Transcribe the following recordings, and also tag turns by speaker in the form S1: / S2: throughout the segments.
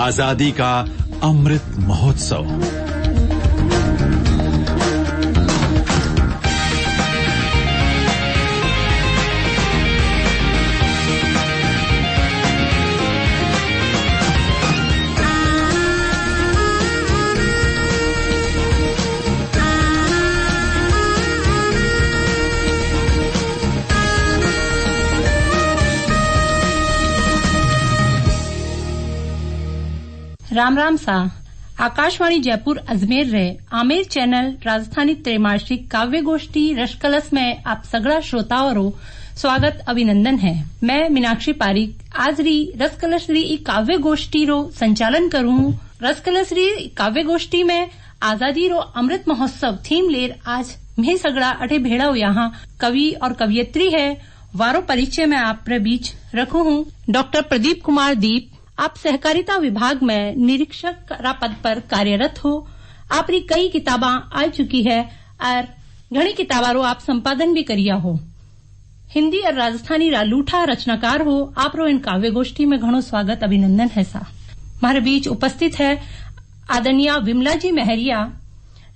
S1: आजादी का अमृत महोत्सव।
S2: राम राम सा आकाशवाणी जयपुर अजमेर रे आमेर चैनल राजस्थानी त्रैमासिक काव्य गोष्ठी रसकलश में आप सगड़ा श्रोताओं रो स्वागत अभिनंदन है। मैं मीनाक्षी पारिक आज री रसकलश री काव्य गोष्ठी रो संचालन करूं। रसकलश री काव्य गोष्ठी में आजादी रो अमृत महोत्सव थीम लेर आज मैं सगड़ा अठे भेड़ा यहाँ कवि और कवियत्री है वारो परिचय में आप बीच रखू हूँ। डॉक्टर प्रदीप कुमार दीप, आप सहकारिता विभाग में निरीक्षक पद पर कार्यरत हो। आपरी कई किताबा आ चुकी है और घणी किताबारो आप संपादन भी करिया हो। हिंदी और राजस्थानी रालूठा रचनाकार हो। आप रो इन काव्य गोष्ठी में घणो स्वागत अभिनंदन है सा। हमारे बीच उपस्थित है आदरणीय विमला जी महरिया।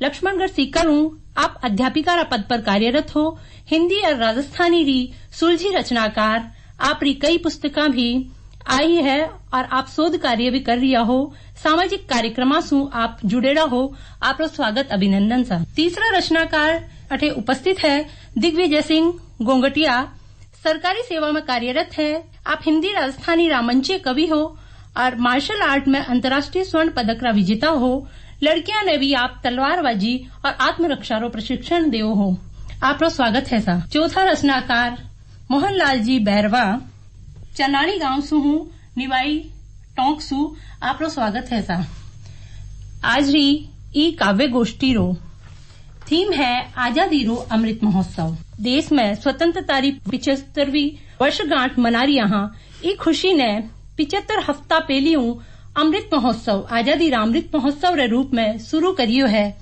S2: लक्ष्मणगढ़ सीकर हूँ। आप अध्यापिका पद पर कार्यरत हो। हिंदी और राजस्थानी री सुलझी रचनाकार। आपरी कई पुस्तकां भी आई है और आप शोध कार्य भी कर रिया हो। सामाजिक कार्यक्रम सु आप जुड़ेड़ा हो। आपरो स्वागत अभिनंदन सा। तीसरा रचनाकार अठे उपस्थित है दिग्विजय सिंह गोंगटिया। सरकारी सेवा में कार्यरत है। आप हिंदी राजस्थानी रामंचे कवि हो और मार्शल आर्ट में अंतर्राष्ट्रीय स्वर्ण पदक रा विजेता हो। लड़कियां ने भी आप तलवारबाजी और आत्मरक्षा रो प्रशिक्षण देओ हो। आपरो स्वागत है सा। चौथा रचनाकार मोहनलाल जी बैरवा, चनानी गांव सु हूँ, निवाई टोंक सु। आपरो स्वागत है सा। आज री ई काव्य गोष्ठी रो थीम है आजादी रो अमृत महोत्सव। देश में स्वतंत्रता री 75वीं वर्षगांठ मना रही यहाँ ई खुशी ने 75 हफ्ता पहलियों अमृत महोत्सव आजादी रा अमृत महोत्सव रे रूप में शुरू करियो है।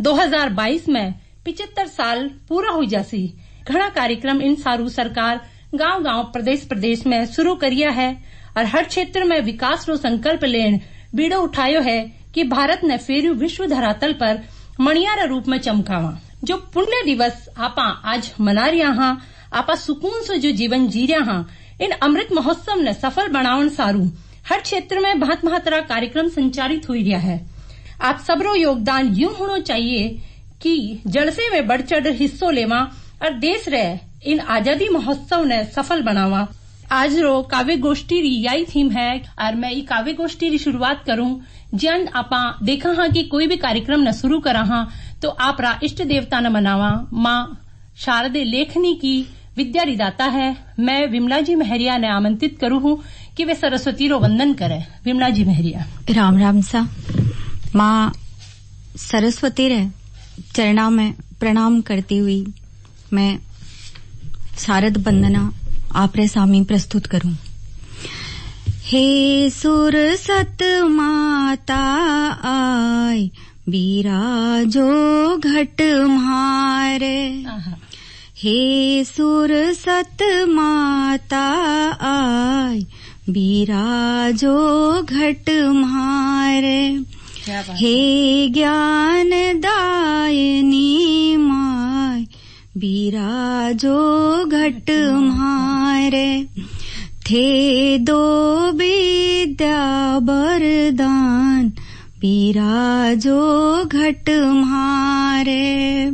S2: 2022 में 75 साल पूरा हो जासी। घना कार्यक्रम इन सारू सरकार गांव-गांव प्रदेश में शुरू करिया है और हर क्षेत्र में विकास रो संकल्प लेन बीड़ो उठायो है कि भारत ने फेर विश्व धरातल पर मणिया रे रूप में चमकावा। जो पुण्य दिवस आपा आज मना रिया हां, आपा सुकून से जो जीवन जी रिया हां, इन अमृत महोत्सव ने सफल बनावन सारू हर क्षेत्र में भांत भांतरा कार्यक्रम संचालित हुई रिया है। आप सबरो योगदान यूं होना चाहिए कि जलसे में बढ़ चढ़ हिस्सों लेवा और देश रे इन आजादी महोत्सव ने सफल बनावा। आज रो काव्य गोष्ठी री यही थीम है और मैं ये काव्य गोष्ठी री शुरुआत करूं। जन आपा देखा हां कि कोई भी कार्यक्रम न शुरू करा हां तो आप रा इष्ट देवता न मनावा। माँ शारदे लेखनी की विद्या रिदाता है। मैं विमला जी महरिया ने आमंत्रित करूं हूं कि वे सरस्वती रो वंदन करे। विमला जी महरिया।
S3: राम राम सा। माँ सरस्वती रे चरणा में प्रणाम करती हुई मैं शारद वंदना आपरे सामी प्रस्तुत करूं। हे सुर सत माता आय बिराजो घट म्हारे। हे सुर सत माता आय बिराजो घट म्हारे। हे ज्ञान दायिनी माय बिराजो घट म्हारे। थे दो विद्या वरदान बिराजो घट म्हारे।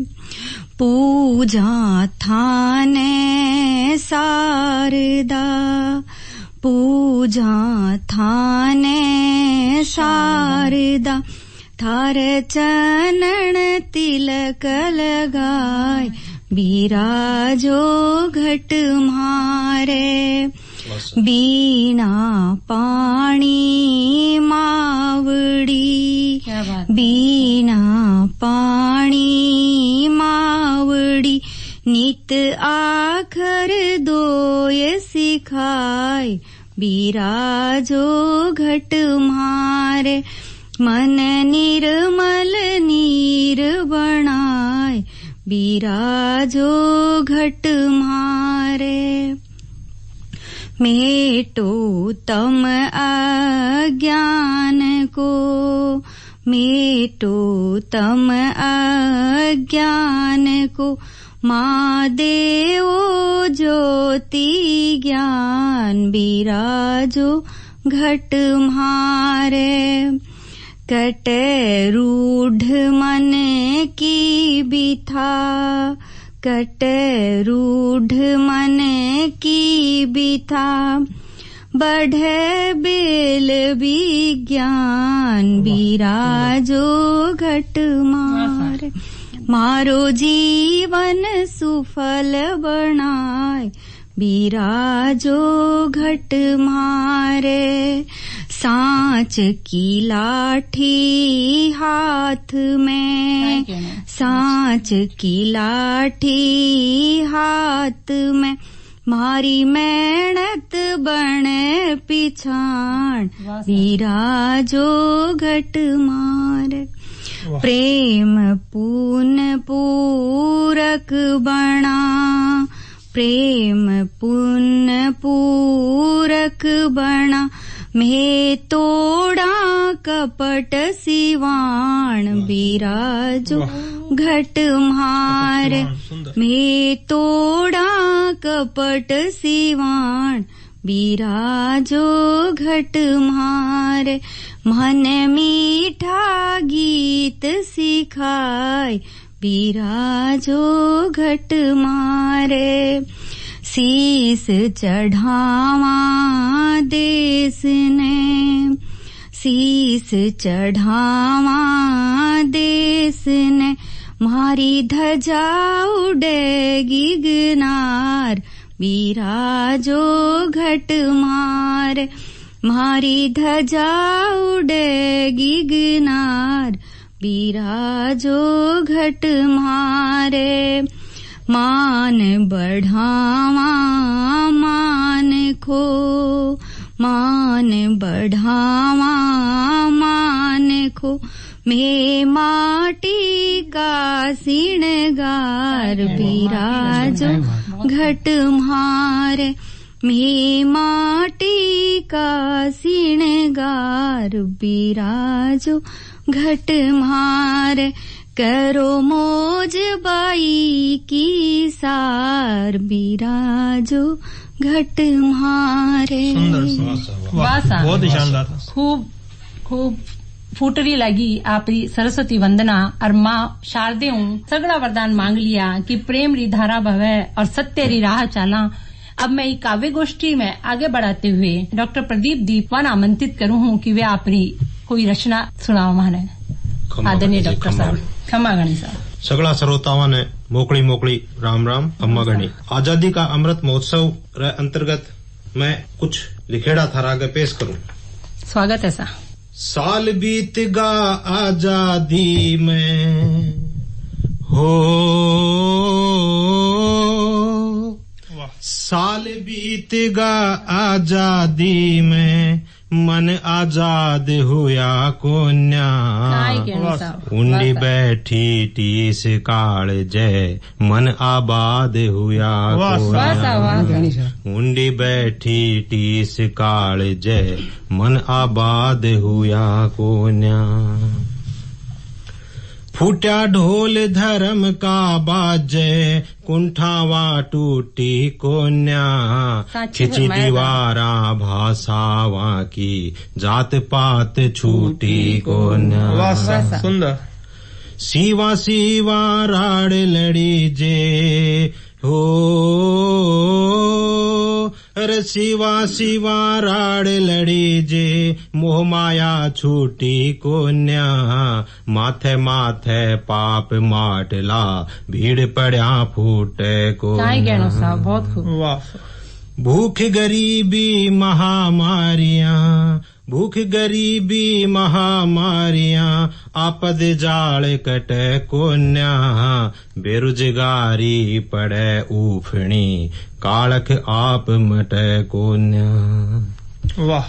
S3: पूजा थाने शारदा, पूजा थाने शारदा। थारे चरण तिलक लगाय बिराजो घट म्हारे। बीना पाणी मावड़ी, बीना पाणी मावड़ी। नित आखर दोय सिखाय बिराजो घट म्हारे। मन निर्मल नीर बनाय बिराजो घट म्हारे। मेटो तम अज्ञान को, मेटो तम अज्ञान को, माँ देवो ज्योति ज्ञान बिराजो घट म्हारे। कटे रूढ़ मन की बिथा, कटे रूढ़ मन की बिथा, बढ़े बेल विज्ञान बिराजो घट मारे। मारो जीवन सुफल बनाए बिराजो घट मारे। सांच की लाठी हाथ में, सांच की लाठी हाथ में, मारी मेहनत बने पिछाण बिराजो घट मारे। प्रेम पुण्य पूरक बना, प्रेम पुण्य पूरक बना, मैं तोड़ा कपट सिवाण बिराजो घट म्हारे। मैं तोड़ा कपट सिवाण बिराजो घट म्हारे। मन मीठा गीत सिखाए बिराजो घट म्हारे। शीस चढ़ावा देश ने, शीस चढ़ावा देश ने, मारी ध्वजा उड़ेगी गिरनार बिराजो घट म्हारे। मारी ध्वजा उड़ेगी गिरनार बिराजो घट म्हारे। मान बढ़ावा मान खो, मान बढ़ावा मान खो, मैं माटी का सिणगार बिराजो घट म्हारे। मैं माटी का सिणगार बिराजो घट म्हारे। करो मौज बाई की सार बिराजो घट म्हारे।
S4: बहुत ही शानदार,
S2: खूब खूब फूटरी लगी आपरी सरस्वती वंदना। और माँ शारदे सगड़ा वरदान मांग लिया कि प्रेम री धारा भवे और सत्य री राह चाला। अब मैं काव्य गोष्ठी में आगे बढ़ाते हुए डॉक्टर प्रदीप दीपवान आमंत्रित करूँ हूँ कि वे आपरी कोई रचना सुनाओ माने। आदरणीय डॉक्टर साहब, खम्मा गणी साहब।
S4: सगड़ा श्रोताओं ने मोकड़ी मोकड़ी राम राम, खम्मा गणी। आजादी का अमृत महोत्सव रे अंतर्गत मैं कुछ लिखेड़ा थारा आगे पेश करूं।
S2: स्वागत है साहब।
S4: साल बीत गा आजादी में हो, साल बीत गा आजादी में, मन आजाद हुआ कोन्या। उंडी बैठी टीस काल जय, मन आबाद हुआ कोन्या। उंडी बैठी टीस काल जय, मन आबाद हुआ कोन्या। फूटा ढोल धर्म का बाजे, कुंठावा टूटी कोन्या। खिंची दीवारा भाषावा की, जात पात छूटी कोन्या।
S5: सुंदर।
S4: सीवा सीवा राड़ लड़ी जे हो, अरे सीवा सीवा राड़ लड़ी जे, मोह माया छूटी कोन्या। माथे माथे पाप माटला, भीड़ पड़ा फूटे को।
S2: बहुत खूब।
S5: वाह।
S4: भूख गरीबी महामारियां, भूख गरीबी महामारियां, आपद जाल कटे कोन्या। बेरोजगारी पड़े ऊफणी, कालख आप मटे कोन्या।
S5: वाह।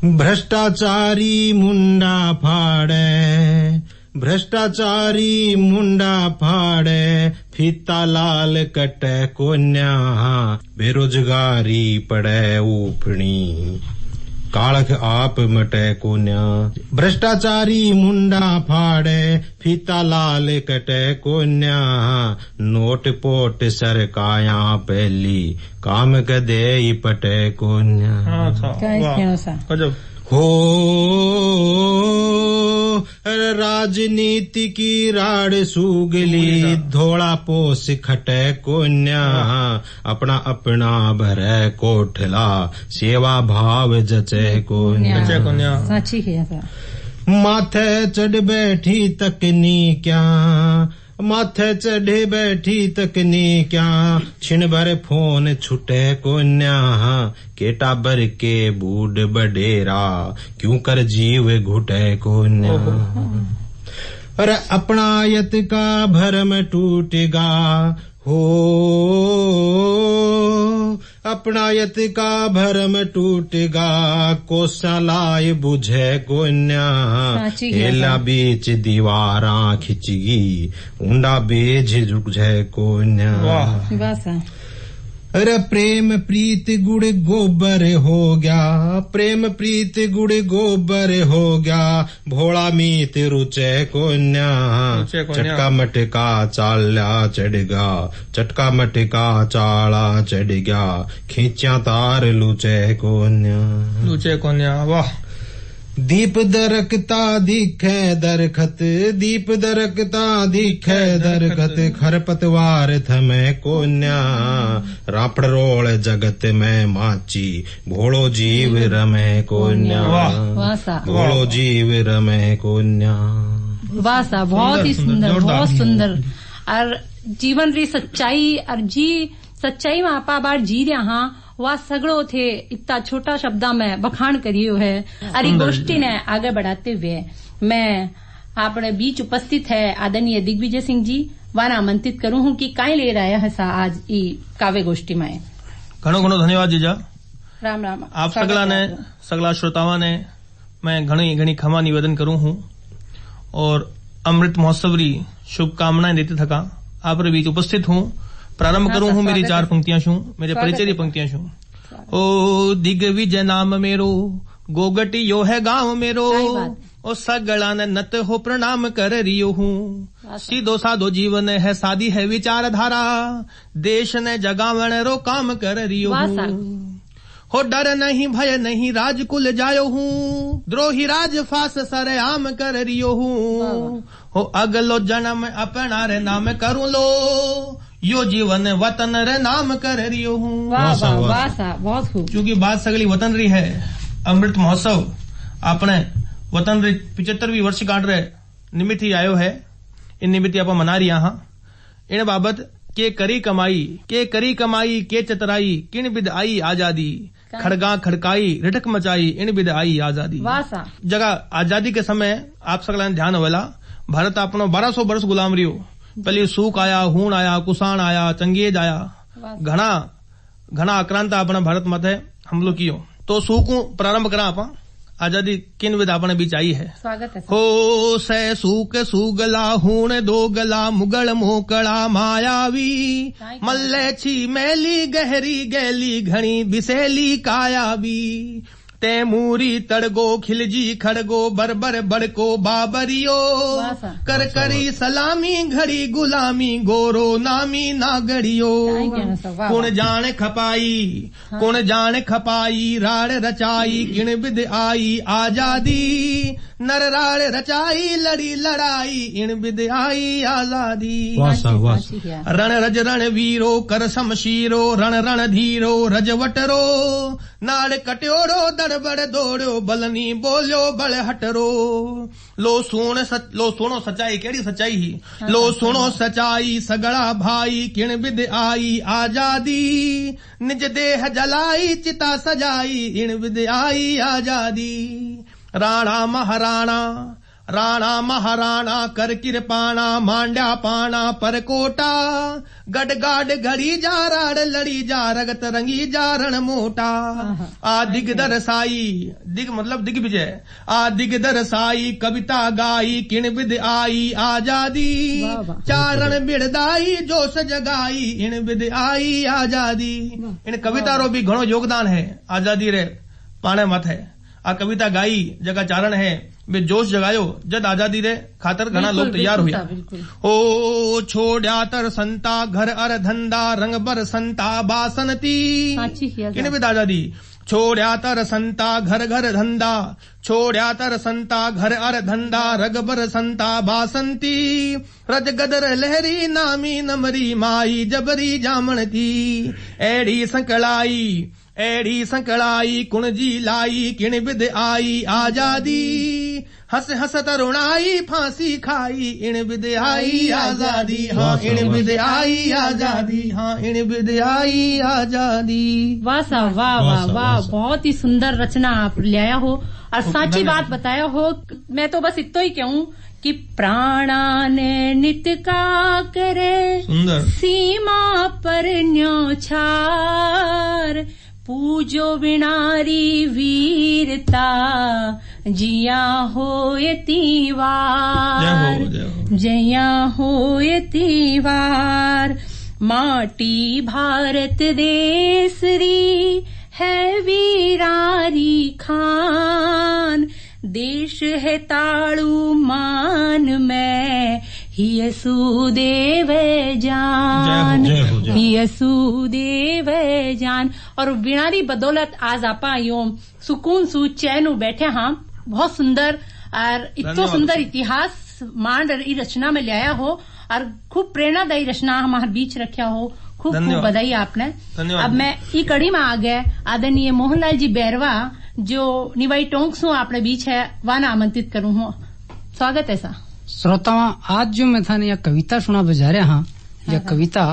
S4: भ्रष्टाचारी मुंडा फाड़े, भ्रष्टाचारी मुंडा फाड़े फीता लाल कटे कोन्या बेरोजगारी पड़े ऊपनी कालख आप मटे कोन्या भ्रष्टाचारी मुंडा फाड़े फीता लाल कटे कोन्या नोट पोट सरकाया पहली काम कदे पटे कोन्या हो राजनीति की राड़ सूगली धोला पोस खटे कोन्या अपना अपना भरे कोठला सेवा भाव जचे कोन्या
S2: साची है
S4: माथे चढ़ बैठी तकनी क्या माथे चढ़े बैठी तकनी क्या छिन भर फोन छुटे कोन्या केटा बर के बूढ़ बडेरा क्यों कर जीव घुटे कोन्या अरे अपनायत का भरम टूटेगा हो अपनायत का भरम टूटेगा कोसा लाए बुझे कोन्या हेला बीच दीवारा खिचगी ऊंडा बेज जुझे कोन्या अरे प्रेम प्रीत गुड़ गोबर हो गया प्रेम प्रीत गुड़ गोबर हो गया भोला मीत रुचे कोन्या चटका मटका चाला चढ़गा चटका मटका चाला चढ़ गया खींचा तार लूचे कोन्या वाह दीप दरकता दिखे दरखत दीप दरकता दिखे दरखत खरपतवार थमे कोन्या रापड़ रोल जगत में माची भोलो जीव रमे कोन्या भोलो जीव रमे कोन्या
S2: वासा बहुत ही सुंदर बहुत सुंदर और जीवन री सच्चाई और जी सच्चाई में आपा बार जी रहा वह सगड़ो थे इतना छोटा शब्दा में बखान करियो है और गोष्ठी ने आगे बढ़ाते हुए मैं अपने बीच उपस्थित है आदरणीय दिग्विजय सिंह जी वारा आमंत्रित करूं हूं कि काई ले रहा है सा आज ई काव्य गोष्ठी में
S5: घणो घणो धन्यवाद जीजा
S2: राम राम
S5: आप सगला श्रोतावा ने मैं घणी घणी क्षमा निवेदन करूं हूं और अमृत महोत्सव री शुभकामनाएं देते थका आप रे बीच उपस्थित हूं प्रारंभ करूं हूं मेरी 4 पंक्तियां छू मेरे परिचय की पंक्तियां छू ओ दिग्विजय नाम मेरो गोगटी यो है गांव मेरो ओ सगला ने नत हो प्रणाम कर रियो हूं सीधो साधो जीवन है सादी है विचारधारा देश ने जगावण रो काम कर रियो हूं हो डर नहीं भय नहीं राजकुल जायो हूं द्रोही राज फास सरे आम कर रियो हूं हो अगलो जन्म अपना रे नाम करूं लो यो जीवन वतन रे नाम कर रियो हूं
S2: बहुत खूब
S5: क्योंकि बात सगली वतन री है अमृत महोत्सव अपने वतन री 75वीं वर्षगांठ रे निमित्त ही आयो है इन निमित्त आप मना रही हां इन बाबत के करी कमाई के चतराई किन बिद आई आजादी खड़गा खड़काई रिटक मचाई इन बिद आई आजादी जगह आजादी के समय आप सगला ध्यान होवेला भारत अपनो 1200 वर्ष गुलाम रियो पहले सूख आया हूण आया कुसान आया चंगेज आया घना आक्रांता अपना भारत मत है हमलो कियो तो सूख प्रारंभ करा आप आजादी किन विद अपने बीच आई है
S2: स्वागत है
S5: हो से सूक सुगला हूण दो गला मुगल मोकड़ा मायावी मल्ले छी मैली गहरी गैली घनी बिसेली कायावी तैमूरी तड़गो खिलजी खड़गो बरबर बड़को बाबरियो कर करी सलामी घड़ी गुलामी गोरो नामी नागड़ियो कुण जान खपाई राड़ रचाई किण बिद आई आजादी नर राड़ रचाई लड़ी लड़ाई इन बिद आई आजादी रण रज रण वीरो कर समशीरो रण रण धीरो रजवटरो नाड़ कट्योड़ो दड़बड़ दौड़ो बलनी बोलो बड़ हटरो लो सुनो सच्चाई केड़ी सच्चाई ही लो सुनो सच्चाई सगड़ा भाई किण बिद आई आजादी निज देह जलाई चिता सजाई इन बिद आई आजादी राणा महाराणा राणा महाराणा कर किरपाणा मांड्या पाना परकोटा गड गाड घड़ी जा राड लड़ी जा रगत रंगी जा रण मोटा आ दिगदर साई दिग मतलब दिग्विजय आ दिगदर साई कविता गाई किण विद आई आजादी चारण बिड़दाई जोश जगाई इन विद आई आजादी इन कविता रो भी घणो योगदान है आजादी रे पाणे मत है आ कविता गाई जगह चारण है वे जोश जगायो जद आजादी रे खातर घना लोग तैयार हुआ ओ छोड़ा तर संता घर अर धंधा रंग बर संता बासनती किन विद आजादी छोड़ा तर संता घर घर धंधा छोड़ा तर संता घर अर धंधा रगबर संता बासंती रज गदर लहरी नामी नमरी माई जबरी जामणती एड़ी संकड़ाई कुणजी लाई किण विद आई आजादी हस हस तरुणाई फांसी खाई इन विद आई आजादी हाँ इन विद आई आजादी हाँ इन विद आई आजादी।
S2: वाह साहब वाह वाह वाह बहुत ही सुंदर रचना आप ले आया हो और साची बात बताया हो। मैं तो बस इतना ही कहूँ कि प्राणान नित का करे सीमा पर न्योछार पूजो विनारी वीरता जिया होयती वार जया होयती वार माटी भारत देसरी है वीरारी खान देश है ताड़ू मान में हियसुदेव जान हियसुदेव जान। और बिनारी बदौलत आज आपा यो सुकून सु चैन बैठे हाँ बहुत सुंदर और इतना सुंदर इतिहास मान रचना में लाया हो और खूब प्रेरणादायी रचना हमारे बीच रखा हो खूब खूब बधाई आपने। अब मैं ई कड़ी में आ गए आदरणीय मोहनलाल जी बैरवा जो निवाई टोंक सु आपने बीच है वाना आमंत्रित करूँ हूँ स्वागत है सा।
S6: श्रोताओं आज जो मैं थाने यह कविता सुना बजा रहा हाँ यह कविता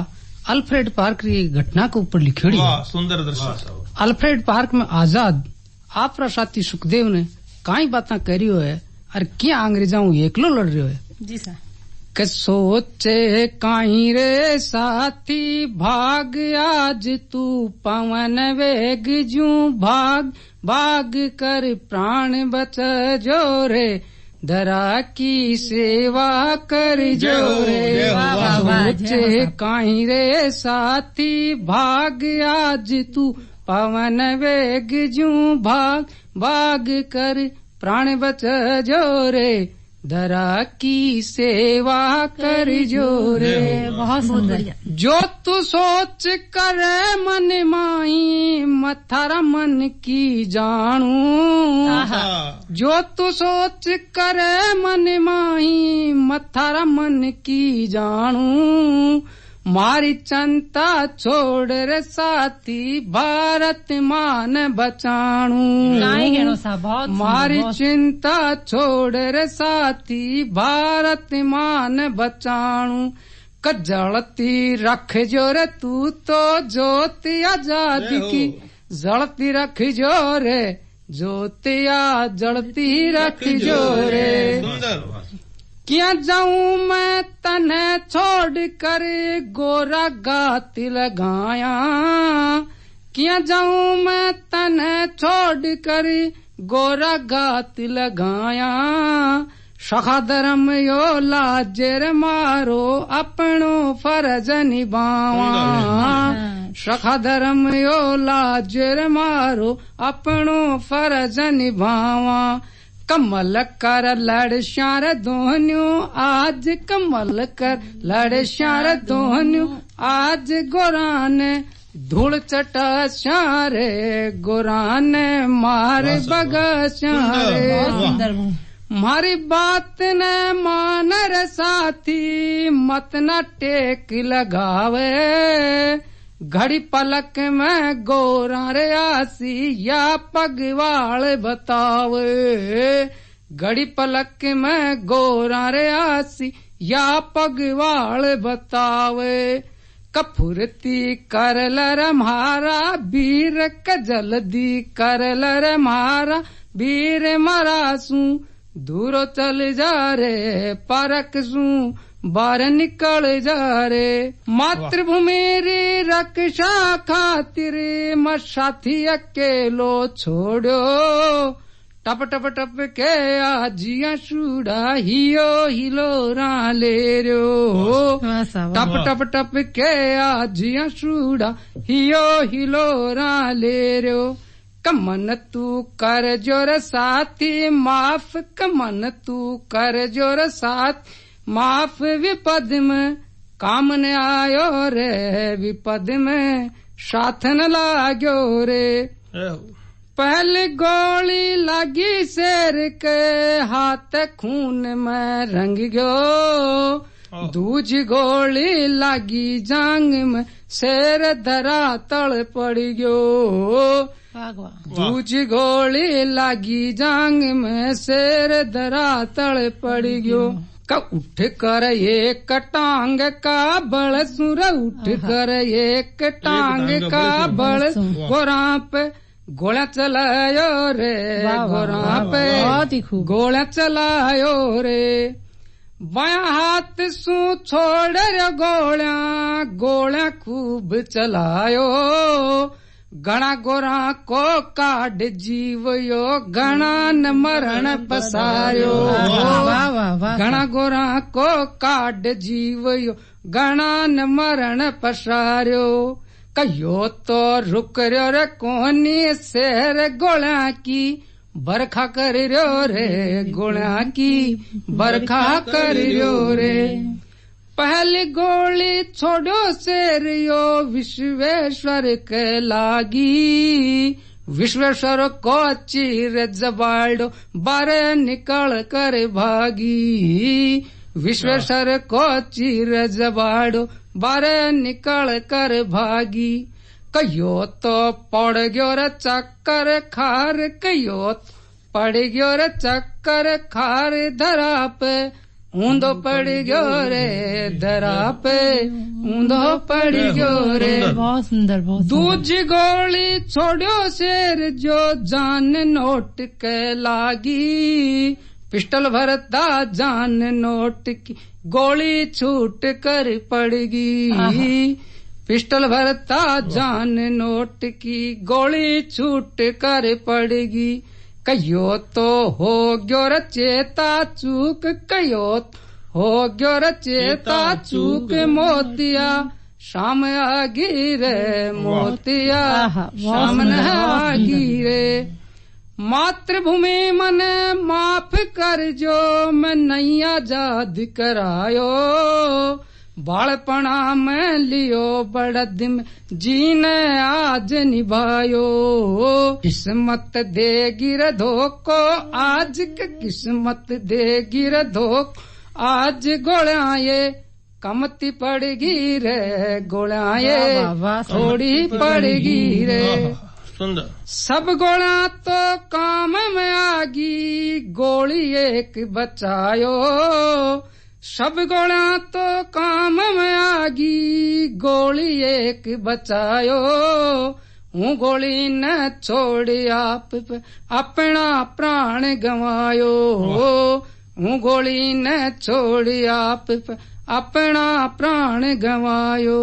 S6: अल्फ्रेड पार्क की घटना के ऊपर लिखी है।
S5: सुंदर दृश्य।
S6: अल्फ्रेड पार्क में आजाद आप साथी सुखदेव ने कई बातें करी है और क्या अंग्रेजा एकलो लड़ रहे है
S2: जी सर
S6: के सोचे काई रे साथी भाग आज तू पवन वेग जू भाग भाग कर प्राण बच जो रे धरा की सेवा कर जो रे सोचे काई रे साथी भाग आज तू पवन वेग जू भाग भाग कर प्राण बच जो रे धरा की सेवा कर जो रे।
S2: बहुत सुंदर।
S6: जो तू सोच करे मन माई मथारा मन की जानू जो तू सोच करे मन माई मथारा मन की जानू मारी चिंता छोड़ रे साथी भारत मान बचाणू मारी चिंता छोड़ रे साथी भारत मान बचाणू कजलती रख जो रे तू तो ज्योति आजादी की जलती रख जो रे ज्योतिया जलती रख जो रे। क्या जाऊं मैं तने छोड़ कर गोरा गात लगाया क्या जाऊं मैं तने छोड़ कर गोरा गात लगाया सखा धर्म यो लाजर मारो अपनो फर्ज निभावा सखा धर्म यो लाजर मारो अपनो फर्ज निभावा कमल कर लड़ श्यार दोहन्यू आज कमल कर लड़ श्यार दोहन्यू आज गोरान धूल चटा श्यारे गोरान मारे बगा श्यारे मारी बात न मान रे साथी मत न टेक लगावे घड़ी पलक में गोरा रे आसी या पगवाल बतावे घड़ी पलक में गोरा रे आसी या पगवाल बतावे कफुरती कर लर मारा वीर क जल्दी कर लर मारा वीर मरासू दूरो चल जा रे परक सू बार निकल जा रे मातृभूमि री रक्षा खातिर म साथी अकेलो छोड़ो टप टप टप के आजिया सूड़ा हियो हिलो रा ले रो टप टप टप के आजिया सूड़ा हियो हिलो रा ले रो कमन तू कर जोर साथी माफ कमन तू कर जोर साथ माफ विपद में काम न आयो रे विपद में साथ न लाग्यो रे पहली गोली लगी शेर के हाथ खून में रंग गयो दूजी गोली लगी जांग में शेर धरा तल पड़ गयो दूजी गोली लगी जांग में शेर धरा तल पड़ गयो उठ कर एक टांग का बल सुर उठ कर एक टांग का बल गोरा पे गोला चलायो रे गोरा पे गोला चलायो रे बाया हाथ सू छोड़ रे गोला गोला खूब चलायो गणा गोरा को काट जीवयो गणा न मरण पसायो गणा गोरा को काट जीवयो गणा न मरण पसारो कहो तो रुक रो रे कोनी शेर गोला की बरखा कर रो रे गोला की बरखा कर रो रे पहली गोली छोड़ो शेर यो विश्वेश्वर के लागी विश्वेश्वर को चीर जबाड़ो बारे निकल कर भागी विश्वेश्वर को चीर जबाड़ो बारे निकल कर भागी कहो तो पड़ गयो रे चक्कर खार कहो पड़ गयो रे चक्कर खार धरा पे ऊंधो पड़ गयो रे धरा पे ऊंधो पड़ गयो रे
S2: बहुत सुंदर बहुत
S6: दूजी गोली छोड़ो शेर जो जान नोट के लागी पिस्टल भरता जान नोट की गोली छूट कर पड़गी पिस्टल भरता जान नोट की गोली छूट कर पड़गी कहो तो हो गयो रे चेता चूक कहो हो गयो रे चेता चूक मोतिया शाम आगी रे मोतिया शाम न आगी रे मातृभूमि मन माफ कर जो मैं नहीं आजाद करायो बालपणा में लियो बड़ा दिन जीने आज निभायो किस्मत देगी रे धोको आज के किस्मत देगी रे धोको आज गोलाये कमती पड़गी रे गोलाये थोड़ी पड़गी रे सब गोला तो काम में आगी गोली एक बचायो सब गोला तो काम में आगी गोली एक बचायो हूँ गोली न छोड़ आप अपना प्राण गंवायो हूँ गोली न छोड़ आप अपना प्राण गंवायो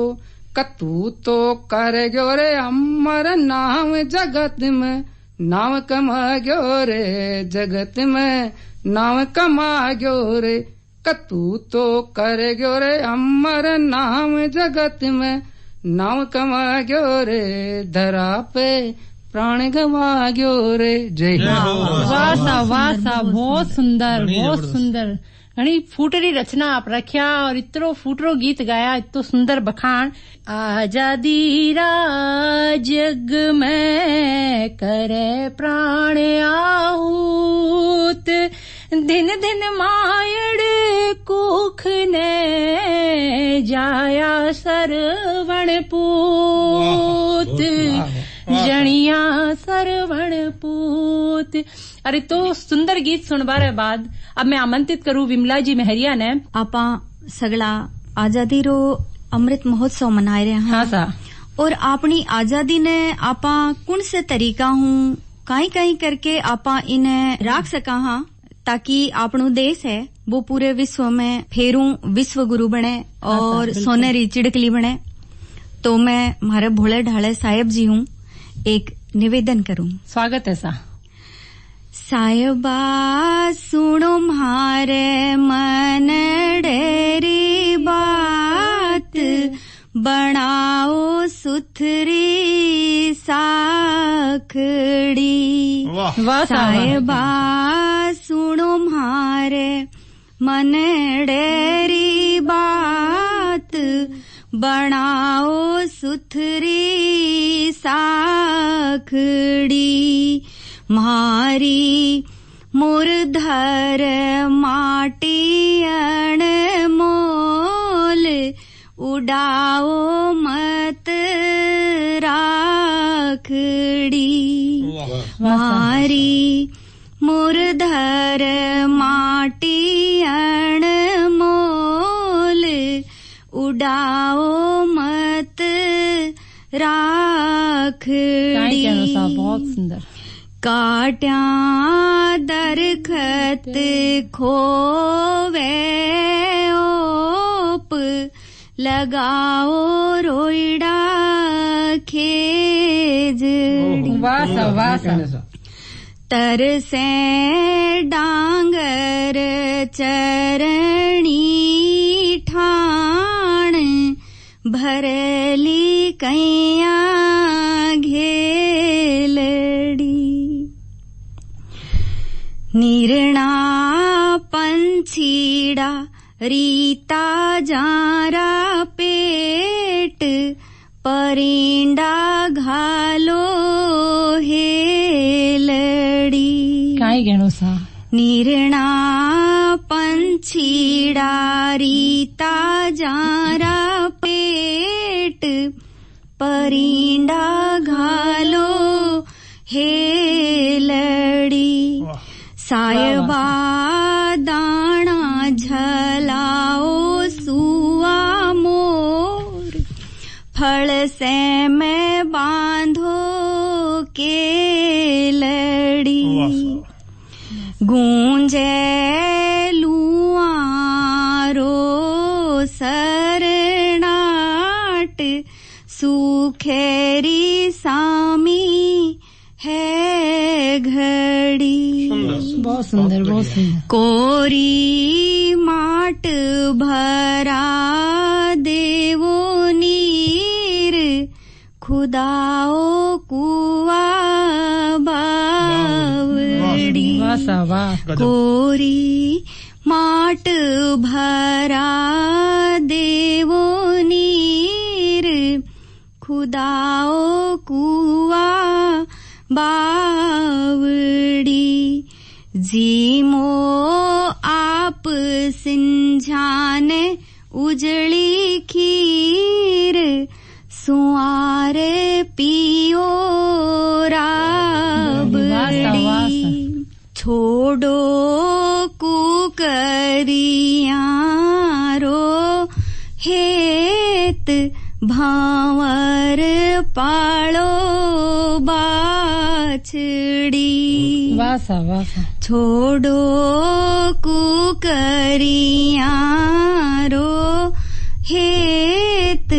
S6: कतू तो कर गयो रे अमर नाम जगत में नाम कमा गयो रे जगत में नाम कमा गयो रे कतू तो कर गयो रे अमर नाम जगत में नाम कमा गयो रे धरा पे प्राण गवा गयो रे जय
S2: वाह सा बहुत सुंदर घणी फूटरी रचना आप रखिया और इतरो फूटरो गीत गाया इतो सुंदर बखान आजादी रा जग में करे प्राण आहूत दिन दिन मायड़ कुख ने जाया सरवण पूत जणिया सरवण पूत। अरे तो सुंदर गीत सुनवारे बाद अब मैं आमंत्रित करूं विमला जी मेहरिया ने।
S3: आपा सगला आजादी रो अमृत महोत्सव मनाए रहे हैं।
S2: हाँ सा।
S3: और अपनी आजादी ने आपा कौन से तरीका हूँ कहीं कहीं करके आपा इन्हें राख सका हाँ ताकि आपनो देश है वो पूरे विश्व में फेरू विश्व गुरु बने और सोनेरी चिड़कली बने। तो मैं मारे भोले ढाले साहेब जी हूँ एक निवेदन करूँ।
S2: स्वागत है सा।
S3: साहिबा सुनो म्हारे मन डेरी बात, बनाओ सुथरी साखड़ी।
S2: वाह
S3: साहिबा सुनो म्हारे मन डेरी बात, बनाओ सुथरी साखड़ी। म्हारी मुरधर माटी अनमोल, उड़ाओ मत राखड़ी। म्हारी मुरधर माटी अनमोल, उड़ाओ मत राखड़ी।
S2: बहुत सुंदर।
S3: काट्या दरखत खोवे ओप, लगाओ रोइडा खेजड़ी। तरसे डांगर चरणी ठाण, भरली कैया घेलड़ी। निरना पंछीड़ा रीता जारा पेट, परिंडा घालो हेलड़ी।
S2: काय घेणो सा।
S3: निरना पंछीड़ा रीता जारा पेट, परिंडा घालो हेलड़ी। साहिबा दाना झलाओ सुआ मोर, फल से मैं बांधो केलड़ी। गूंजे लुआरो सरनाट, सुखेरी सामी है घड़ी।
S2: बहुत सुंदर बहुत सुंदर।
S3: कोरी माट भरा देवो नीर, खुदाओ कुआ बावड़ी। कोरी माट भरा देवो नीर, खुदाओ कुआ बावड़ी। जीमो आप सिंझाने उजड़ी खीर, सुआरे पियो राबड़ी। छोड़ो कुकरियारो हेत, भावर पालो बाछड़ी। छोड़ो कुकरियारो हेत,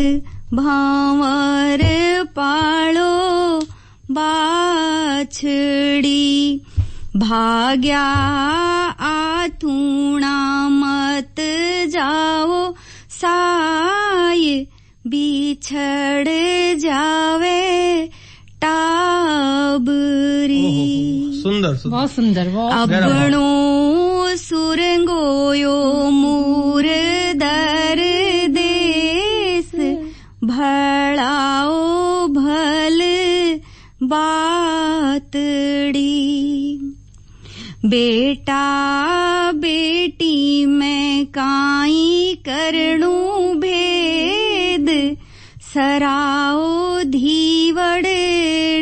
S3: भावर पालो बाछड़ी। भाग्या आथूणा मत जाओ साय, बिछड़ जावे टाबरी।
S5: सुंदर
S2: बहुत सुंदर।
S3: अपनो सुरंगोयो मूर दर देश, भड़ाओ भल बातड़ी। बेटा बेटी में काई करनू भेद, सराओ धीवड़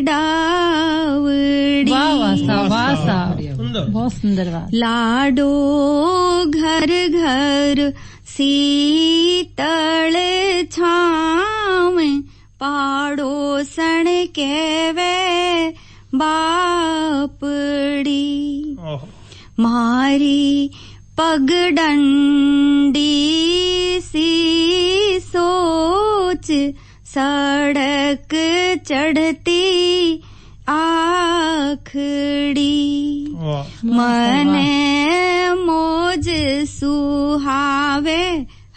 S3: डावड़ी।
S2: बहुत सुंदर बात।
S3: लाडो घर घर शीतल छाव, पाड़ोसन केवे बापड़ी। मारी पगडंडी सी सोच सड़क चढ़ती आखड़ी मने मौज सुहावे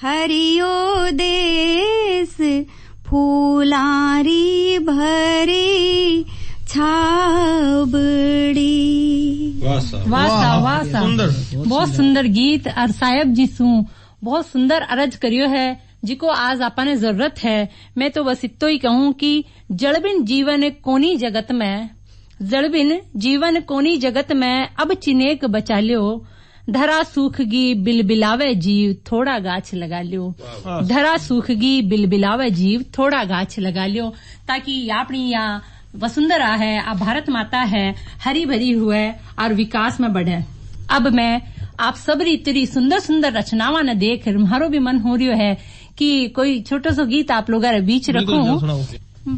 S3: हरियो देश फूलारी भरी छाबड़ी।
S2: वाह बहुत सुंदर गीत और साहेब जी सू बहुत सुंदर अर्ज करियो है जिको आज आपने जरूरत है। मैं तो बस इतो ही कहूँ कि जड़बिन जीवन कोनी जगत में अब चिनेक बचा लियो धरा सूखगी बिलबिलावे जीव थोड़ा गाछ लगा लियो। धरा सूखगी बिलबिलावे जीव थोड़ा गाछ लगा लियो ताकि अपनी यहाँ वसुंधरा है आ भारत माता है हरी भरी हुए और विकास में बढ़े। अब मैं आप सबरी इतनी सुंदर सुंदर रचनावां ने देख मारो भी मन हो रही है कि कोई छोटो सो गीत आप लोग बीच रखूं।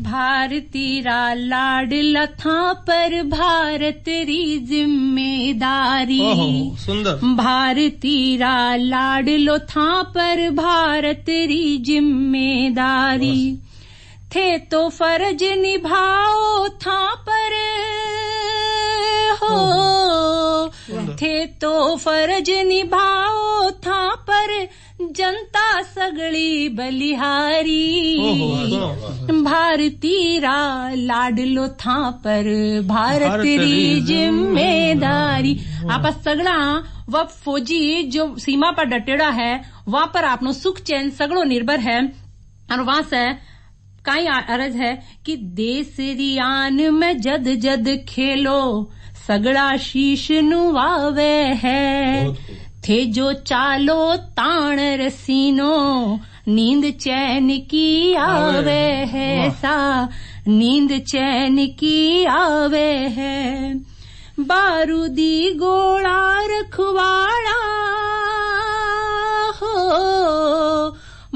S2: भारती रा लाडला था पर भारत री जिम्मेदारी।
S5: सुंदर।
S2: भारती रा लाडलो था पर भारत री जिम्मेदारी थे तो फर्ज निभाओ था पर हो थे तो फर्ज निभाओ था पर जनता सगली बलिहारी। भारती रा लाडलो था पर भारत री जिम्मेदारी। आप सगड़ा वह फौजी जो सीमा पर डटेड़ा है वहाँ पर आपनो सुख चैन सगड़ो निर्भर है और वहाँ से काई अर्ज है कि देश रियान में जद जद खेलो सगड़ा शीश नुवावे है थे जो चालो ताण रसीनो नींद चैन की आवे है सा नींद चैन की आवे है। बारूदी गोला रखवाड़ा हो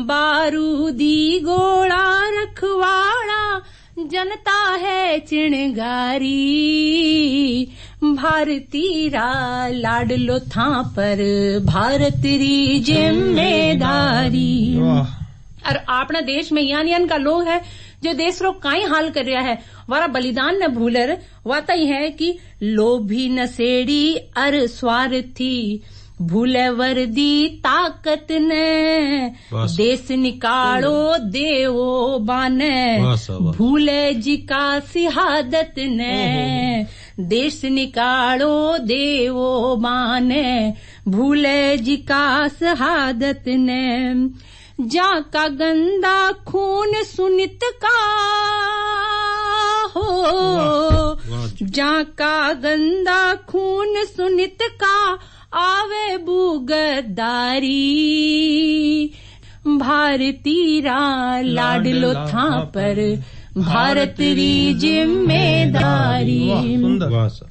S2: बारूदी गोला रखवाड़ा जनता है चिणगारी। भारती रा लाडलो था पर भारत री जिम्मेदारी। और अपना देश में यान का लोग है जो देश रो काई हाल कर रहा है वारा बलिदान न भूलर वाता ही है कि लोभी नसेड़ी अर स्वार्थी भूले वर्दी ताकत ने देश निकालो देवो बाने भूले जी का सिहादत ने देश निकालो देवो बाने भूले जी का शहादत ने। जा का गंदा खून सुनित का हो जा का गंदा खून सुनित का आवे बुगदारी। भारती रा लाडलो था पर भारत री जिम्मेदारी।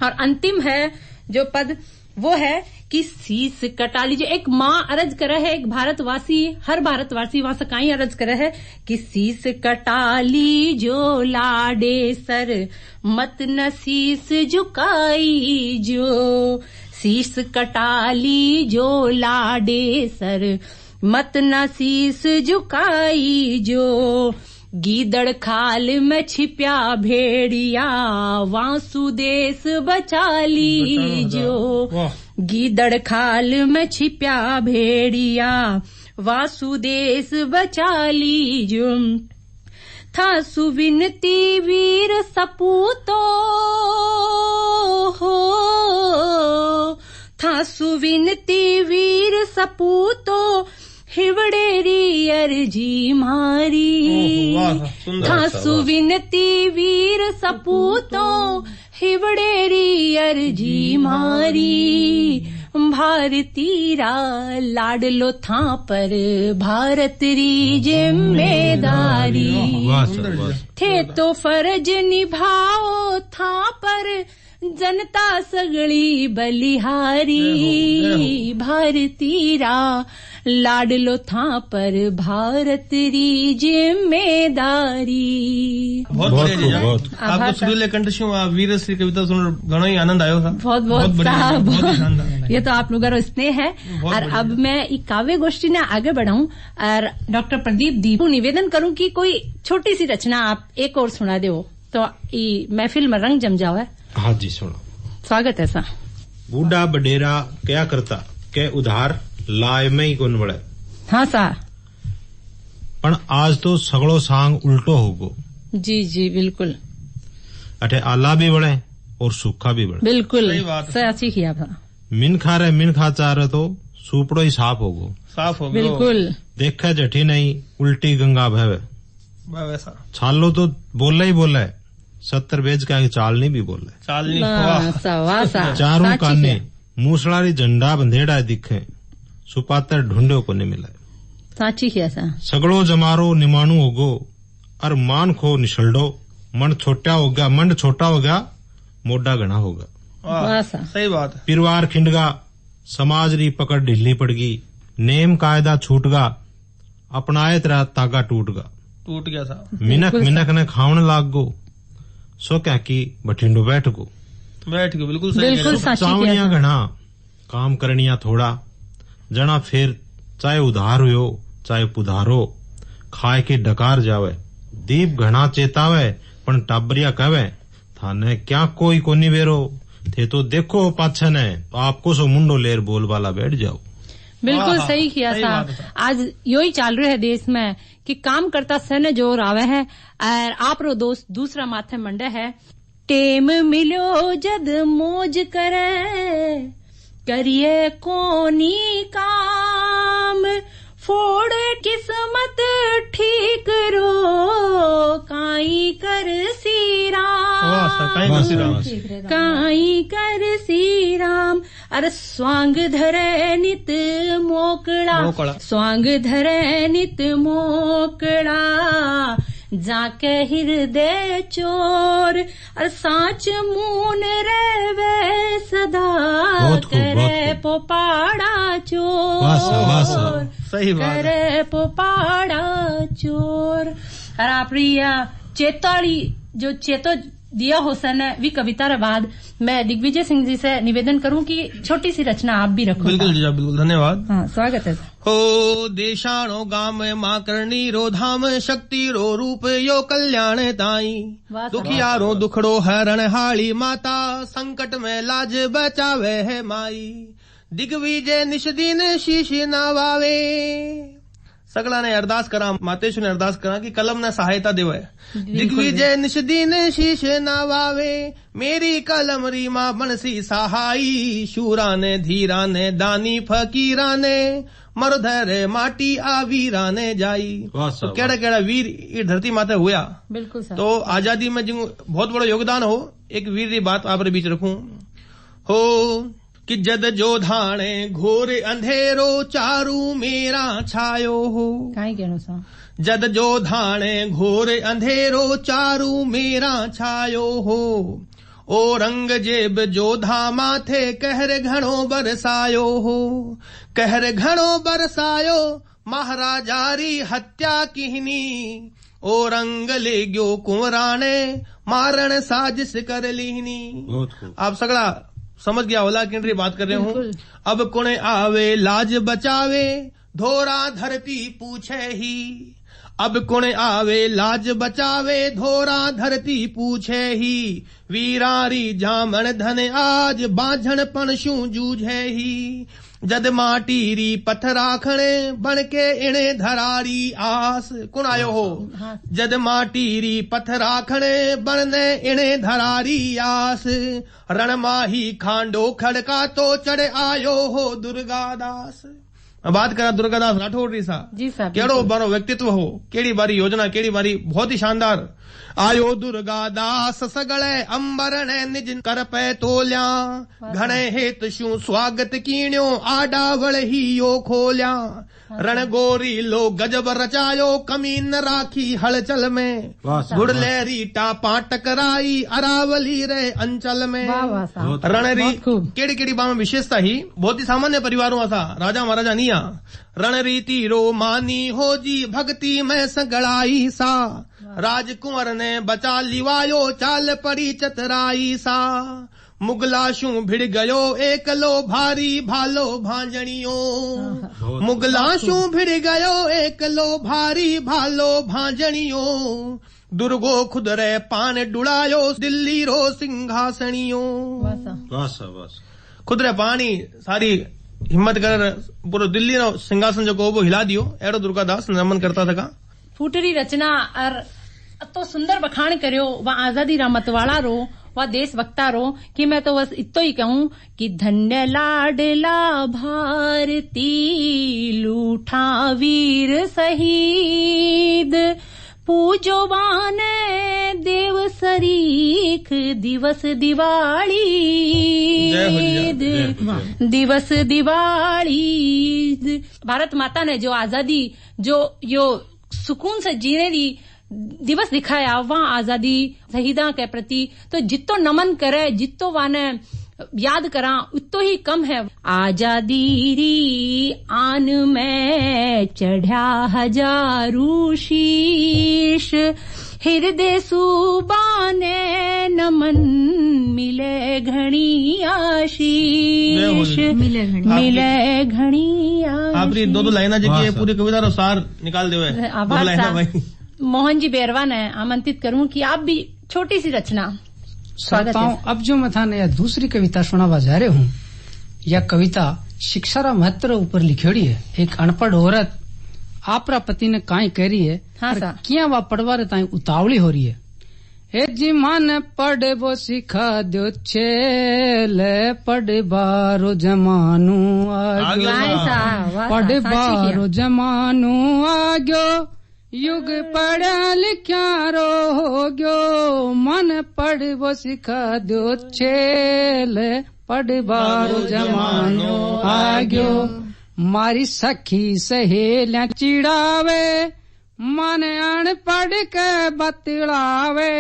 S2: और अंतिम है जो पद वो है कि शीस कटा लीजिए। एक माँ अर्ज करे है एक भारतवासी हर भारतवासी वहां से काई अर्ज करे है कि शीस कटा लीजो लाडे सर मत न शीस झुकाई जो शीस कटा लीजो लाडे सर मत न शीस झुकाई जो। गीदड़ खाल में छिप्या भेड़िया वासुदेश बचा लीजो। गीदड़ खाल में छिप्या भेड़िया वासुदेश बचा लीजो। था सुविनती वीर सपूतो हो था सुविनती वीर सपूतो हिवड़ेरी अर्जी मारी। था सुविनती वीर सपूतो हिवड़ेरी अर्जी मारी। भारती रा लाडलो था पर भारत री जिम्मेदारी। थे तो फर्ज निभाओ था पर जनता सगली बलिहारी। भारती रा लाडलो था पर भारत री जिम्मेदारी।
S5: बहुत बढ़िया जीजा, आपको सुरीले कंठ से वीर श्री कविता सुन घणो ही आनंद आयो था।
S2: बहुत बहुत शानदार, ये तो आप लोगों का स्नेह है। और अब मैं ये काव्य गोष्ठी ने आगे बढ़ाऊं और डॉक्टर प्रदीप दी को निवेदन करूं कि कोई छोटी सी रचना आप एक और सुना दो तो ये महफिल में रंग जम जाओ है।
S4: हाँ जी, सुनो।
S2: स्वागत है सा।
S4: बूढ़ा बडेरा क्या करता के उधार लाए में ही गुण बड़े।
S2: हाँ सा,
S4: पण आज तो सगड़ो सांग उल्टो होगो।
S2: जी जी बिल्कुल,
S4: अठे आला भी बड़े और सूखा भी बड़े।
S2: बिल्कुल सही किया था।
S4: मिन खा रहे मिन खा चाह रहे तो सुपड़ो ही साफ होगो।
S5: साफ होगो
S2: बिल्कुल।
S4: देखे जठी नहीं उल्टी गंगा भवे।
S5: वैसा
S4: छालो तो बोला ही बोला है, 70 बेच का चालनी भी बोला है।
S5: चालनी
S4: चारों काने मूसलारी झंडा बंधेड़ा दिखे, सुपातर ढूंढो को नहीं मिला।
S2: साची किया सा।
S4: सगड़ो जमारो निमाणु होगो और मान खो निशल्डो। मन छोटा हो गया, मंड छोटा हो गया, मोडा घना होगा।
S5: सही बात है।
S4: परिवार खिंडगा, समाज री पकड़ ढीली पड़गी, नेम कायदा छूटगा, अपनाए तेरा तागा टूट
S5: गया था।
S4: मिनक मिनक ने खावन लाग गो, सो क्या की बठिंडो बैठ गो।
S5: बिल्कुल सही।
S4: चावनिया घना काम करनिया थोड़ा, जना फिर चाहे उधार हो चाहे पुधारो, खाए के डकार जावे। दीप घना चेतावे पण टाबरिया कहवे, थाने क्या कोई कोनी वेरो, थे तो देखो पाछे ने तो आपको सो मुंडो लेर बोल वाला बैठ जाओ।
S2: बिल्कुल सही किया था। आज यो ही चाल रहे है देश में कि काम करता सन जोर आवे है और आप रो दोस्त दूसरा माथे मंडे है। टेम मिलो जद मौज करे, करिए कोनी काम, फोड़ किस्मत ठीक रो, काई कर सी राम, काई कर सी राम। अरे स्वांग धरे नित मोकड़ा, स्वांग धरे नित मोकड़ा, जाके हृदय चोर, और साच मून रेवे सदा, करे पोपाड़ा चोर,
S5: सही बात,
S2: करे पोपाड़ा चोर। और आपरी चेताड़ी जो चेतो दिया हुसैन है वी कविता के बाद मैं दिग्विजय सिंह जी से निवेदन करूं कि छोटी सी रचना आप भी रखो।
S5: बिल्कुल जी, बिल्कुल, धन्यवाद।
S2: हाँ, स्वागत है।
S5: हो देशाणो गाम मां करणी रो धाम, शक्ति रो रूप यो कल्याण ताई, दुखियारो दुखड़ो हरण हाली माता, संकट में लाज बचावे है माई, दिग्विजय निष्दिन शीश नवावे। सगला ने अरदास करा, मातेश्वर ने अरदास करा कि कलम ने सहायता देवे। दिग्विजय निष्दिन शीश नवावे, मेरी कलम री मां बनसी सहाई, शूरा ने धीरा ने दानी फकीरा ने, मरधर माटी आवीरा ने जाई। तो केड़ा केड़ा वीर इस धरती माते हुआ।
S2: बिल्कुल सर।
S5: तो आजादी में जो बहुत बड़ा योगदान हो, एक वीर की बात आप बीच रखूं हो कि जद जो धाणे घोर अंधेरो, चारू मेरा छायो हो।
S2: काई कहनो सा।
S5: जद जो धाणे घोर अंधेरो, चारू मेरा छायो हो, औरंगजेब जोधा माथे कहर घणो बरसायो हो, कहर घणो बरसायो, महाराजारी हत्या किहनी, औरंग ले गयो कुंवराने, मारण साजिश कर लीनी। आप सगला समझ गया होला किन बात कर रहे हूँ। अब कुणे आवे लाज बचावे, धोरा धरती पूछे ही, अब कुणे आवे लाज बचावे, धोरा धरती पूछे ही, वीरारी जामन धन आज, बाझण पणशू जूझे ही, जद माटी री पथराखणे, बनके इणे धरारी आस। कुण आयो हो। जद माटी री पथराखणे, बनने इणे धरारी आस, रणमाही खांडो खड़का तो चढ़ आयो हो दुर्गादास। बात करा दुर्गादास राठौड़ री सा।
S2: जी साहब।
S5: केड़ो बारो व्यक्तित्व हो, केड़ी बारी योजना, केड़ी बारी बहुत ही शानदार। आयो दुर्गादास सगळे अंबर ने निज कर पे तोल्या, घणे हेत शू स्वागत कीण्यो, आडावल ही यो खोल्या, रणगोरी लो गजब रचायो कमीन राखी हलचल में गुड़लेरी टापा टकराई अरावली रे अंचल में रणरी केड़ी केड़ी बाम विशेषता ही बहुत ही सामान्य परिवारों असा राजा महाराजा निया रणरीति रो मानी हो जी भक्ति में संगड़ाई सा राजकुंवर ने बचा लिवायो चाल परी चतराई सा मुगलाशू भिड़ गयो एकलो भारी भालो भांजणियो मुगलाशू भिड़ गयो एकलो भारी भालो भांजणियो दुर्गो खुद रे पान डुड़ायो दिल्ली रो सिंहासनियो खुद रे पानी सारी हिम्मत कर पूरो दिल्ली रो सिंहासन जो को वो हिला दियो एड़ो दुर्गादास नमन करता था
S2: फूटरी रचना और तो सुंदर बखान करियो वह आजादी रा मतवाला रो वह देश वक्ता रो कि मैं तो बस इतो ही कहूं कि धन्य लाडला भारती लूठा वीर शहीद पूजो बाने देव सरीख दिवस दिवाली दिवस दिवाली भारत माता ने जो आजादी जो यो सुकून से जीने दी दिवस दिखाया वहाँ आजादी शहीदा के प्रति तो जितो नमन करे जितो वाने याद करा उतो ही कम है। आजादी री आन में चढ़ा हजारू शीश हृदय सुबाने नमन मिले घणी आशीष मिले घणी आशीष।
S5: आप दो लाइना जगह पूरी कविता रो सार निकाल देवे भाई।
S2: मोहन जी बेरवा ने आमंत्रित करूं कि आप भी छोटी सी रचना स्वागत है।
S6: अब जो मैं थाने यह दूसरी कविता सुनावा जा रहे हूँ यह कविता शिक्षा रा महत्व ऊपर लिखोड़ी है। एक अनपढ़ औरत आपरा पति ने काई कह रही है किया वा पढ़वा रे ताई उतावली हो रही है। हे जी मन पढ़े वो सिखा दो छेले पढ़ बारो जमानू आगो पढ़ बारो जमानू आगो युग पढ़ा लिखा रो हो गयो मन पढ़ वो सिखा दो छेले पढ़ बारो जमानो आ गयो मारी सखी सहेलियां चिड़ावे मन अनपढ़ के बतलावे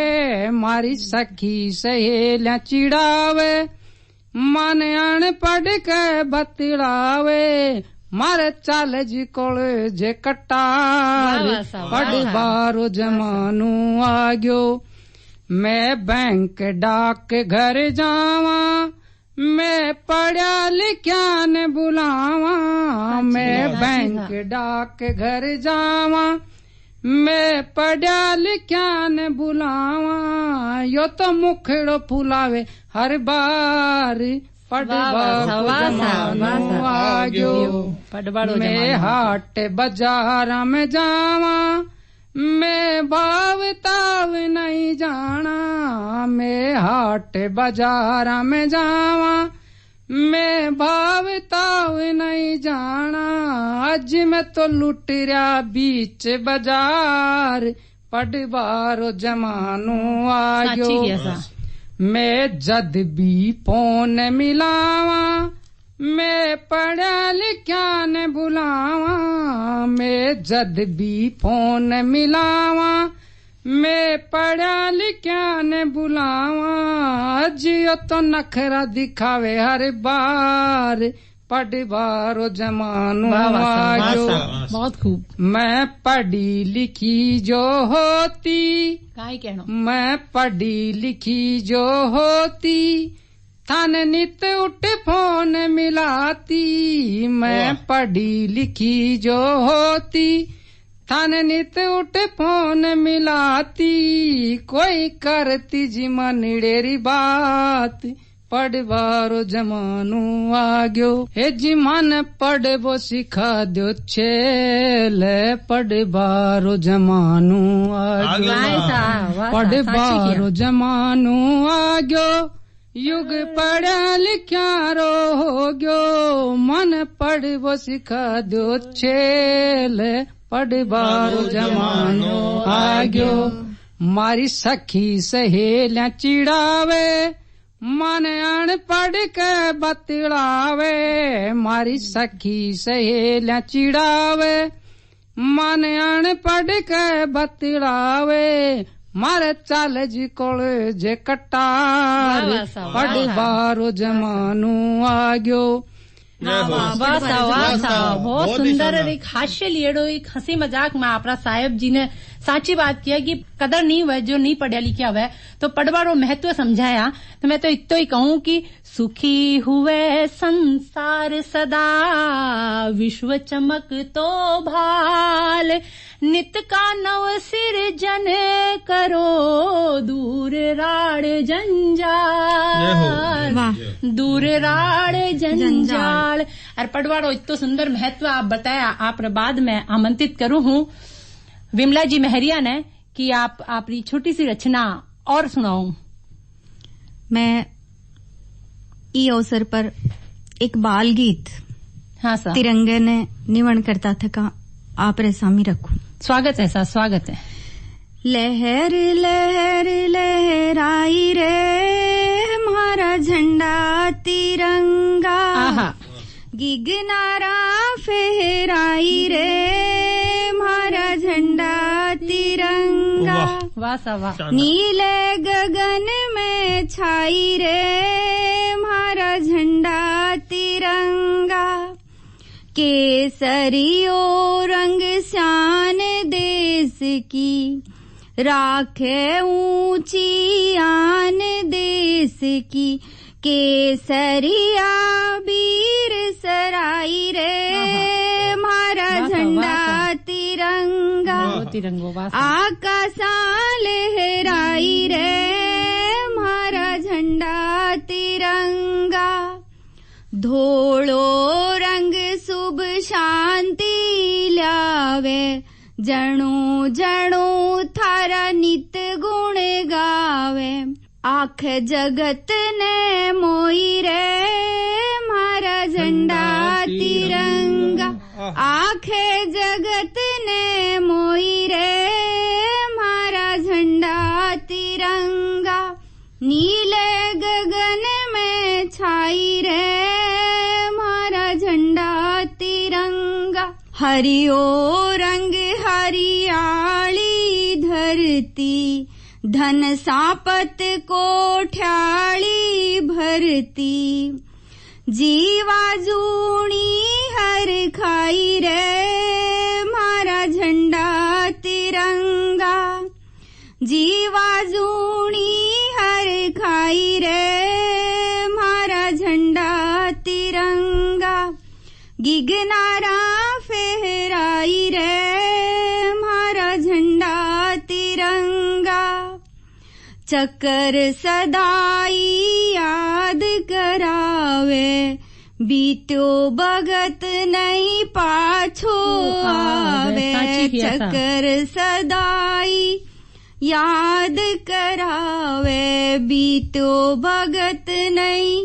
S6: मारी सखी सहेलियां चिड़ावे मन अनपढ़ के बतलावे मारे चाल जी कोल जे कटार पढ़ बारो जमानू आ गयो मैं बैंक डाक घर जावा मैं पढ़ा लिखा ने बुलावा मैं बैंक डाक घर जावा मैं पढ़ा लिखा ने बुलावा यो तो मुखड़ो फुलावे हर बार मैं हाट बाजार में जावा मैं भावताव नहीं जाना मैं हाट बाजार में जावा मैं भावताव नहीं जाना आज मैं तो लुट रहा बीच बाजार पढ़ बारो जमानो आयो मैं जद भी फोन मिलावा मैं पढ़ा लिखा ने बुलावा मैं जद भी फोन मिलावा मैं पढ़ा लिखा ने बुलावा जियो तो नखरा दिखावे हर बार पढ़ बारो जमानो आयो
S2: बहुत खूब।
S6: मैं पढ़ी लिखी जो होती
S2: काई कहना
S6: मैं पढ़ी लिखी जो होती थाने नित उठ फोन मिलाती मैं पढ़ी लिखी जो होती थाने नित उठ फोन मिलाती कोई करती जी मनडेरी बात पढ़ बारो जमानो आ गयो हे जी मन पढ़ वो सिखा दो छेले पढ़ बारो जमानो आ गयो पढ़ बारो जमानो आ गयो युग पढ़ा लिखा रो हो गयो मन पढ़ वो सिखा दो छेले पढ़ बारो जमानो आ गयो मारी सखी सहेलियां चिड़ावे मन अनपढ़ के बतलावे मारी सखी सहेलियां चिड़ावे मन अनपढ़ के बतलावे मारे चाल जी कोल जे कटार पढ़ बारो जमानू आ गयो।
S2: बहुत सुंदर एक हास्य लिएड़ो एक हंसी मजाक में आपरा साहेब जी ने साची बात किया कि कदर नहीं हुआ जो नहीं पढ़िया लिखा हुआ तो पढ़वारो महत्व समझाया। तो मैं तो इतो ही कहूँ कि सुखी हुए संसार सदा विश्व चमक तो भाल नित का नव सिरजन करो दूर राड़ जंजाल दूर राड़ जंजाल। और पढ़वाड़ो इतो सुंदर महत्व आप बताया। आप बाद में आमंत्रित करूं हूँ विमला जी महरिया ने कि आप अपनी छोटी सी रचना और सुनाऊं।
S3: मैं ई अवसर पर एक बाल गीत
S2: हाँ सर
S3: तिरंगे ने निवण करता था का आप रे सामी रखूं।
S2: स्वागत है सर स्वागत है।
S3: लहर लहर लहराई रे हमारा झंडा तिरंगा गिगनारा फहराई रे हमारा झंडा तिरंगा
S2: वाह वाह
S3: नीले गगन में छाई रे हमारा झंडा तिरंगा केसरियो रंग शान देश की राखे ऊंची आन देश की केसरिया वीर सराई रे हमारा झंडा तिरंगा आकाशा लहराई रे हमारा झंडा तिरंगा धोलो रंग शुभ शांति लावे जणो जणो थारा नित गुण गावे आख जगत ने मोई रे हमारा झंडा तिरंगा आख जगत ने मोई रे हमारा झंडा तिरंगा नीले गगन में छाई रे हमारा झंडा तिरंगा हरियो रंग हरियाली धरती धन सांपत कोठ्याली भरती जीवा जूनी हर खाई रे हमारा झंडा तिरंगा जीवा जूनी हर खाई रे हमारा झंडा तिरंगा गिगनारा फहराई रे हमारा झंडा तिरंगा चक्कर सदाई याद करावे बीतो भगत नहीं पाछो आवे चक्कर सदाई याद करावे बीतो भगत नहीं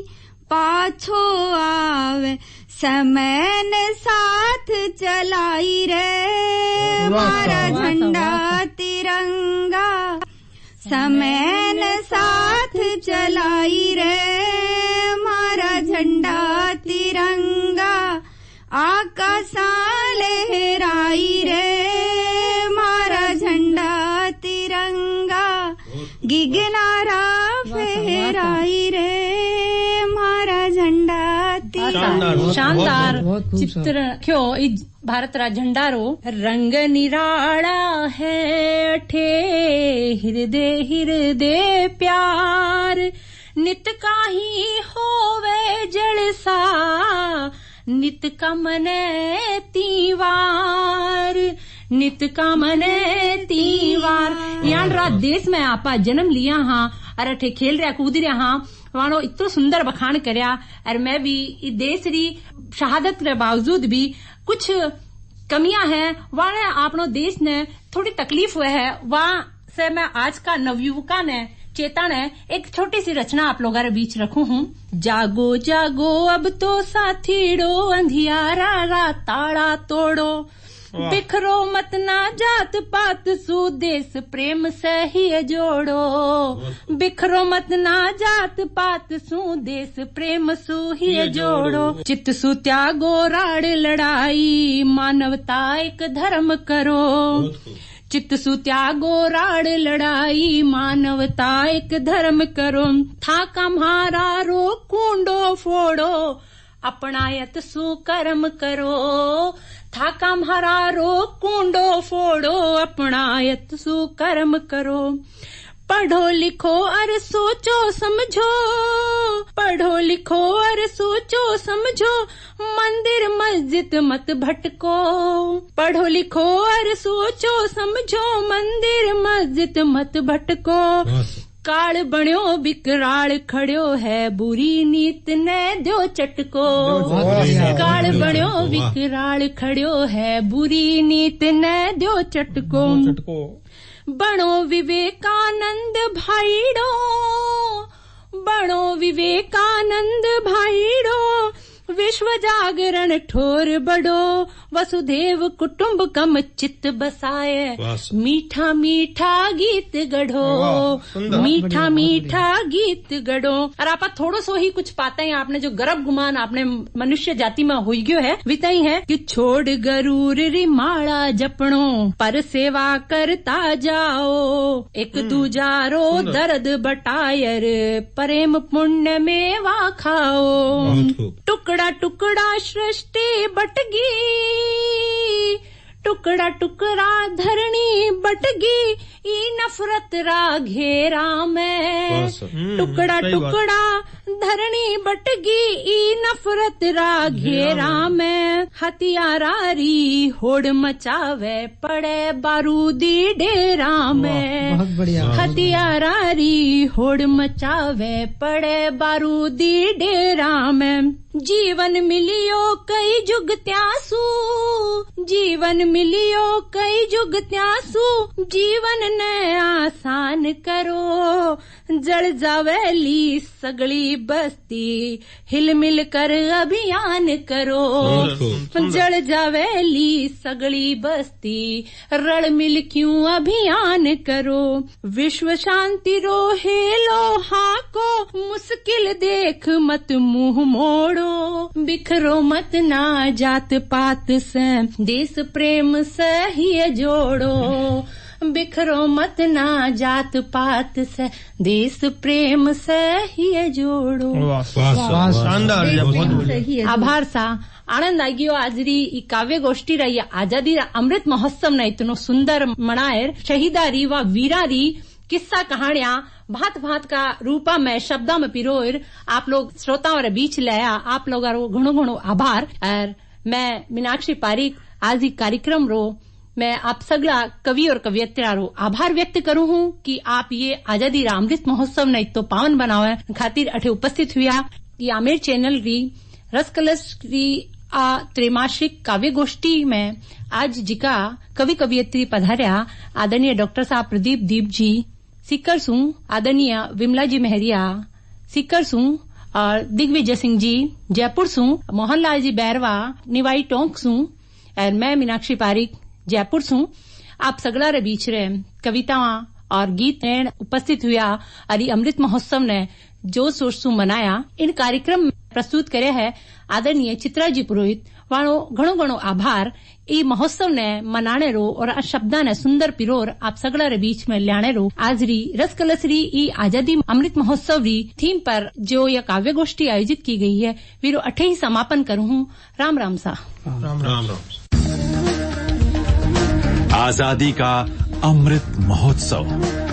S3: पाछो आवे समय ने साथ चलाई रे हमारा झंडा तिरंगा समय ने साथ चलाई रे हमारा झंडा तिरंगा आकाशा लहराई रे हमारा झंडा तिरंगा गिगनारा फहराई रे हमारा झंडा तिरंगा।
S2: शानदार चित्र क्यों भारत रा झंडारो रंग निराला है ठे हृदय हृदय प्यार नित काही होवे जलसा नित का मने तीवार नित का मने तीवार। यान रात देश में आपा जन्म लिया हाँ अरे ठे खेल रहा कूद रहा हाँ वाणो इतना सुंदर बखान करया और मैं भी देश री शहादत के बावजूद भी कुछ कमियां हैं वाले आपनो देश ने थोड़ी तकलीफ हुए है वहाँ से मैं आज का नवयुवका ने चेतन है एक छोटी सी रचना आप लोगों के बीच रखू हूँ। जागो जागो अब तो साथीड़ो अंधियारा रा ताड़ा तोड़ो बिखरो मत ना जात पात सु देश प्रेम से ही जोड़ो बिखरो मत ना जात पात सु देश प्रेम सु ही जोड़ो चित्त सु त्यागो राड़ लड़ाई मानवता एक धर्म करो चित्त सु त्यागो राड़ लड़ाई मानवता एक धर्म करो था कम्हारा रो कुंडो फोड़ो अपनायत सु कर्म करो था कम्हारा रो कुंडो फोड़ो अपनायत सु कर्म करो पढ़ो लिखो और सोचो समझो पढ़ो लिखो और सोचो समझो मंदिर मस्जिद मत भटको पढ़ो लिखो और सोचो समझो मंदिर मस्जिद मत भटको काल बण्यो विकराल खड़ो है बुरी नीत ने दो चटको काल बण्यो विकराल खड़ो है बुरी नीत ने दो चटको बणो विवेकानंद भाईड़ो बणो विवेकानंद भाईड़ो विश्व जागरण ठोर बड़ो वसुदेव कुटुंबकम चित्त बसाए मीठा मीठा गीत गढ़ो मीठा मीठा गीत गढ़ो और आप थोड़ो सो ही कुछ पाते हैं आपने जो गर्भ गुमान आपने मनुष्य जाति में हुई गयो है वितई है कि छोड़ गरूर रिमाड़ा जपणो पर सेवा करता जाओ एक दूजारो दर्द बटायर प्रेम पुण्य मेवा खाओ टुकड़ा टुकड़ा सृष्टि बटगी टुकड़ा टुकड़ा धरणी बटगी ई नफरत रा घेरा में टुकड़ा टुकड़ा धरणी बटगी ई नफरत रा घेरा में हथियारारी होड़ मचावे पड़े बारूदी डेरा में हथियारारी होड़ मचावे पड़े बारूदी डेरा में जीवन मिलियो कई जुग त्यासू जीवन मिलियो कई जुग त्यासू जीवन ने आसान करो जल जावेली सगली बस्ती हिल मिल कर अभियान करो जल जावेली सगली बस्ती रल मिल क्यों अभियान करो विश्व शांति रो हेलो हाको मुश्किल देख मत मुंह मोड़ो बिखरो मत ना जात पात से देश प्रेम से ही जोड़ो बिखरो मत ना जात पात से देश प्रेम से ही जोड़ो आभार सा आनंद आई गयो आजरी ई काव्य गोष्ठी रही आजादी अमृत महोत्सव ने इतनो सुंदर मनाएर शहीदारी व वीरारी किस्सा कहानियां भात भात का रूपा में शब्दा में पिरोर आप लोग श्रोताओं रे बीच लाया आप लोगों घणो घणो आभार और मैं मीनाक्षी पारीक आज ही कार्यक्रम रो मैं आप सगला कवि और कवियत्रा रो आभार व्यक्त करूं हूं कि आप ये आजादी रा अमृत महोत्सव ने तो पावन बनावे खातिर अठे उपस्थित हुआ ये आमेर चैनल री रसकलश री त्रैमासिक काव्य गोष्ठी में आज जिका कवि कवियत्री पधार्या आदरणीय डॉक्टर साहब प्रदीप दीप जी सीकर सू आदरणीय विमला जी मेहरिया सीकर सू और दिग्विजय सिंह जी जयपुर सू मोहनलाल जी बैरवा निवाई टोंक सू और मैं मीनाक्षी पारीक जयपुर सू आप सगला रे बीच रे कविता और गीत उपस्थित हुआ और अमृत महोत्सव ने जो सोचसू मनाया इन कार्यक्रम में प्रस्तुत करे है आदरणीय चित्रा जी पुरोहित वाणो घणो घणो आभार ई महोत्सव ने मनाने रो और शब्दा ने सुंदर पिरोर आप सगड़ा रे बीच में लाने रो आज री रसकलसरी ई आजादी अमृत महोत्सव री थीम पर जो यह काव्य गोष्ठी आयोजित की गई है वीरो अठे ही समापन करूं हूं राम राम सा
S4: राम राम
S1: आजादी का अमृत महोत्सव